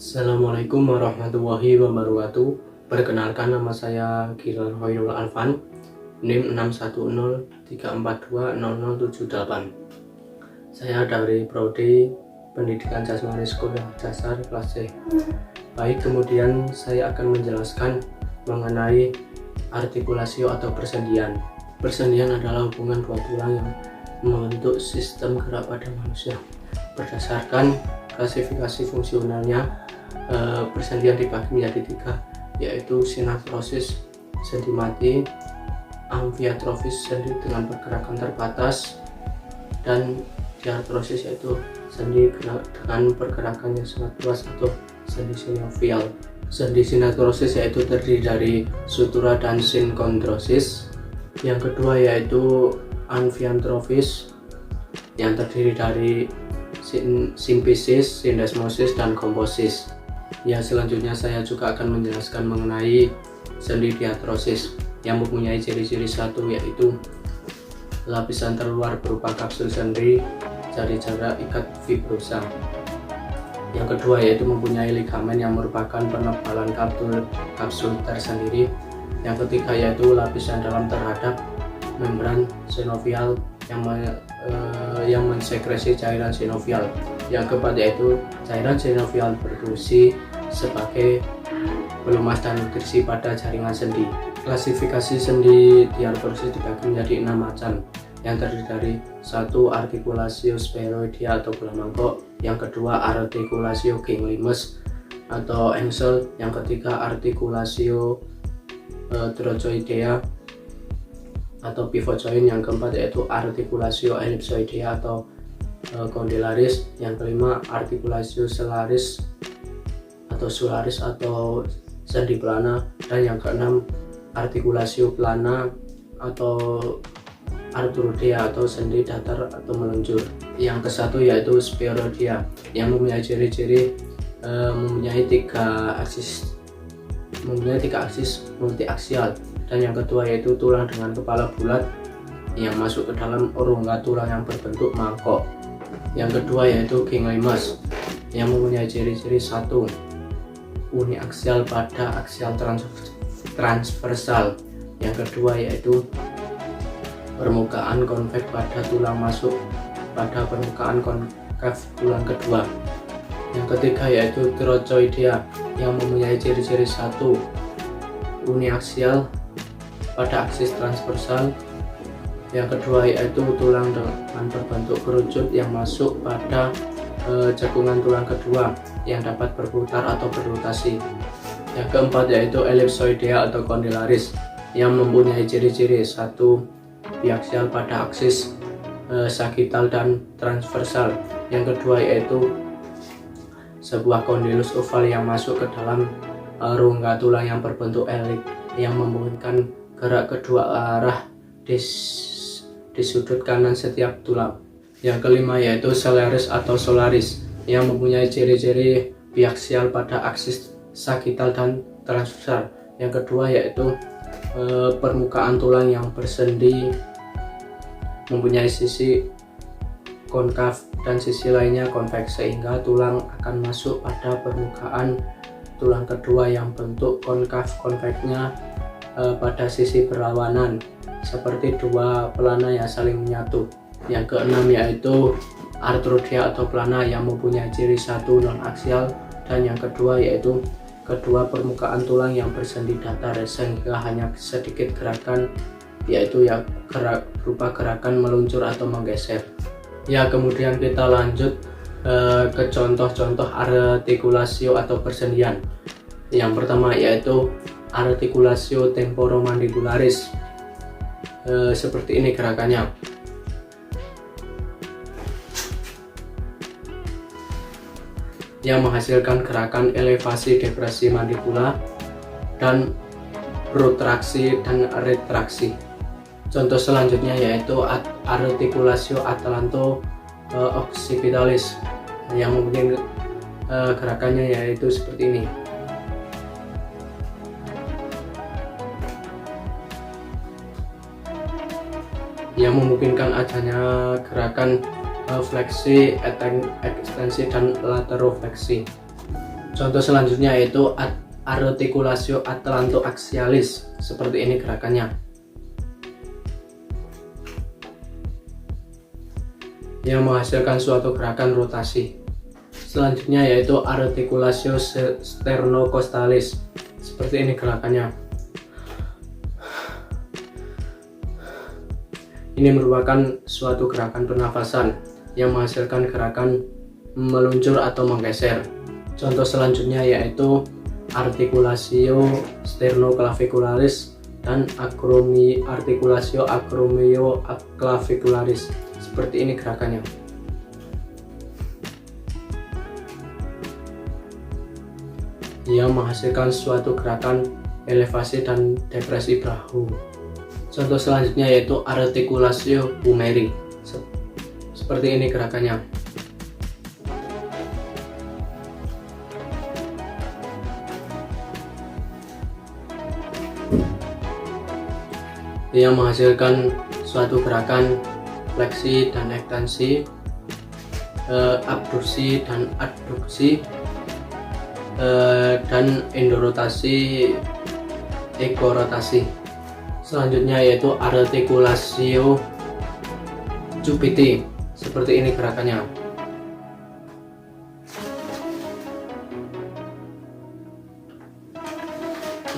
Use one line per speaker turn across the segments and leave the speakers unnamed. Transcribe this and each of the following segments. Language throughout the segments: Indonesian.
Assalamualaikum warahmatullahi wabarakatuh. Perkenalkan, nama saya Gilang Hoirul Alvan, NIM 61034200078. Saya dari Prodi Pendidikan Jasmani Sekolah Dasar kelas C. Baik, kemudian saya akan menjelaskan mengenai artikulasi atau persendian. Persendian adalah hubungan dua tulang yang membentuk sistem gerak pada manusia. Berdasarkan klasifikasi fungsionalnya, persendian dibagi menjadi tiga, yaitu sinartrosis, sendi mati, amfiatrofis, sendi dengan pergerakan terbatas, dan diartrosis, yaitu sendi dengan pergerakan yang sangat luas atau sendi sinovial. Sendi sinartrosis yaitu terdiri dari sutura dan sinkondrosis. Yang kedua yaitu amfiatrofis yang terdiri dari simfisis, sindesmosis, dan komposis. Ya, selanjutnya saya juga akan menjelaskan mengenai sendi diartrosis yang mempunyai ciri-ciri satu, yaitu lapisan terluar berupa kapsul sendi, jari-jari ikat fibrosa. Yang kedua yaitu mempunyai ligamen yang merupakan penebalan kapsul tersendiri. Yang ketiga yaitu lapisan dalam terhadap membran sinovial yang mensekresi cairan sinovial. Yang keempat yaitu cairan sinovial berfungsi sebagai pelumas dan nutrisi pada jaringan sendi. Klasifikasi sendi diartrosis dibagi menjadi 6 macam, yang terdiri dari satu, artikulasio spheroidea atau bola mangkok. Yang kedua, artikulasio ganglimus atau engsel. Yang ketiga, artikulasio trochoidea atau pivot joint. Yang keempat yaitu artikulasio ellipsoidea atau condylaris. Yang kelima, artikulasio solaris atau sendi plana. Dan yang keenam, artikulasio plana atau arthrodea atau sendi datar atau meluncur. Yang kesatu yaitu spheroidea yang mempunyai ciri-ciri mempunyai tiga aksis multiaksial. Dan yang kedua yaitu tulang dengan kepala bulat yang masuk ke dalam rongga tulang yang berbentuk mangkok. Yang kedua yaitu ganglimus yang mempunyai ciri-ciri satu, uniaksial pada aksial transversal. Yang kedua yaitu permukaan konveks pada tulang masuk pada permukaan konkav tulang kedua. Yang ketiga yaitu trochoidea yang mempunyai ciri-ciri satu, uniaksial pada aksis transversal. Yang kedua yaitu tulang dengan berbentuk kerucut yang masuk pada cekungan tulang kedua yang dapat berputar atau berrotasi. Yang keempat yaitu ellipsoidea atau condylaris yang mempunyai ciri-ciri satu, biaksial pada aksis sagital dan transversal. Yang kedua yaitu sebuah kondilus oval yang masuk ke dalam rongga tulang yang berbentuk elip yang memungkinkan gerak kedua arah di sudut kanan setiap tulang. Yang kelima yaitu solaris atau solaris yang mempunyai ciri-ciri biaksial pada aksis sagital dan transversal. Yang kedua yaitu permukaan tulang yang bersendi mempunyai sisi konkav dan sisi lainnya konveks, sehingga tulang akan masuk pada permukaan tulang kedua yang bentuk konveksnya pada sisi berlawanan seperti dua pelana yang saling menyatu. Yang keenam yaitu arthrodea atau plana yang mempunyai ciri satu, non aksial. Dan yang kedua yaitu kedua permukaan tulang yang bersendi datar sehingga hanya sedikit gerakan, yaitu berupa gerakan meluncur atau menggeser. Ya, kemudian kita lanjut ke contoh-contoh artikulasio atau persendian. Yang pertama yaitu artikulasio temporomandibularis. Seperti ini gerakannya. Yang menghasilkan gerakan elevasi depresi mandibula dan protraksi dan retraksi. Contoh selanjutnya yaitu artikulasio atlanto occipitalis yang mempunyai gerakannya yaitu seperti ini. Yang memungkinkan adanya gerakan fleksi, ekstensi, dan laterofleksi. Contoh selanjutnya yaitu articulatio atlantoaxialis. Seperti ini gerakannya. Yang menghasilkan suatu gerakan rotasi. Selanjutnya yaitu articulatio sternocostalis. Seperti ini gerakannya. Ini merupakan suatu gerakan pernafasan yang menghasilkan gerakan meluncur atau menggeser. Contoh selanjutnya yaitu articulatio sternoclavicularis dan articulatio acromioclavicularis. Seperti ini gerakannya. Yang menghasilkan suatu gerakan elevasi dan depresi bahu. Contoh selanjutnya yaitu articulatio humeri. Seperti ini gerakannya. Yang menghasilkan suatu gerakan fleksi dan ekstensi, abduksi dan adduksi, dan endorotasi, ekorotasi. Selanjutnya yaitu articulatio cupiti. Seperti ini gerakannya.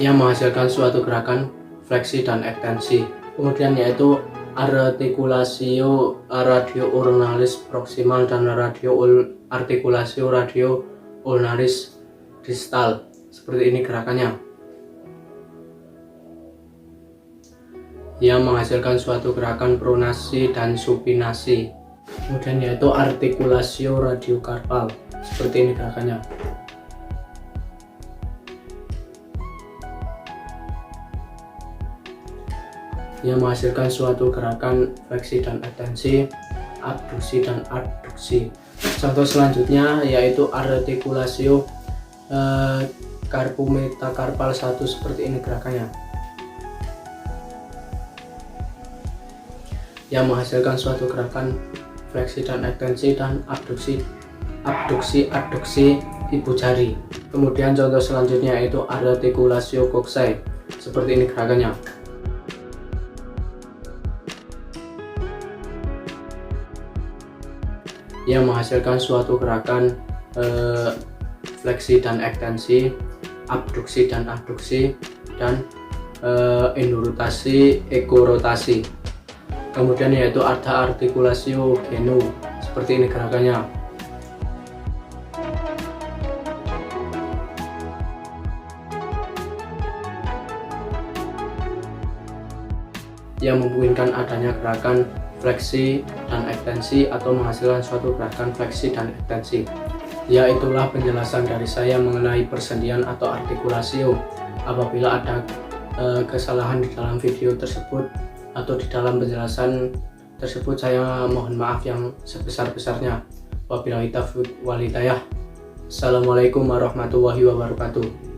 Yang menghasilkan suatu gerakan fleksi dan ekstensi. Kemudian yaitu articulatio radio ulnaris proximal dan articulatio radio ulnaris distal. Seperti ini gerakannya. Yang menghasilkan suatu gerakan pronasi dan supinasi. Kemudian yaitu articulatio radiocarpal. Seperti ini gerakannya. Yang menghasilkan suatu gerakan fleksi dan ekstensi, abduksi dan adduksi. Contoh selanjutnya yaitu articulatio carpometacarpal 1. Seperti ini gerakannya. Yang menghasilkan suatu gerakan fleksi dan ekstensi dan adduksi ibu jari. Kemudian contoh selanjutnya yaitu articulatio coxae. Seperti ini gerakannya. Yang menghasilkan suatu gerakan fleksi dan ekstensi, abduksi dan adduksi, dan endorotasi, ekorotasi. Kemudian yaitu ada articulatio genu. Seperti ini gerakannya. Yang memungkinkan adanya gerakan fleksi dan ekstensi atau menghasilkan suatu gerakan fleksi dan ekstensi. Ya, itulah penjelasan dari saya mengenai persendian atau articulatio. Apabila ada kesalahan di dalam video tersebut atau di dalam penjelasan tersebut, saya mohon maaf yang sebesar-besarnya. Wabillahi taufiq wal hidayah. Assalamualaikum warahmatullahi wabarakatuh.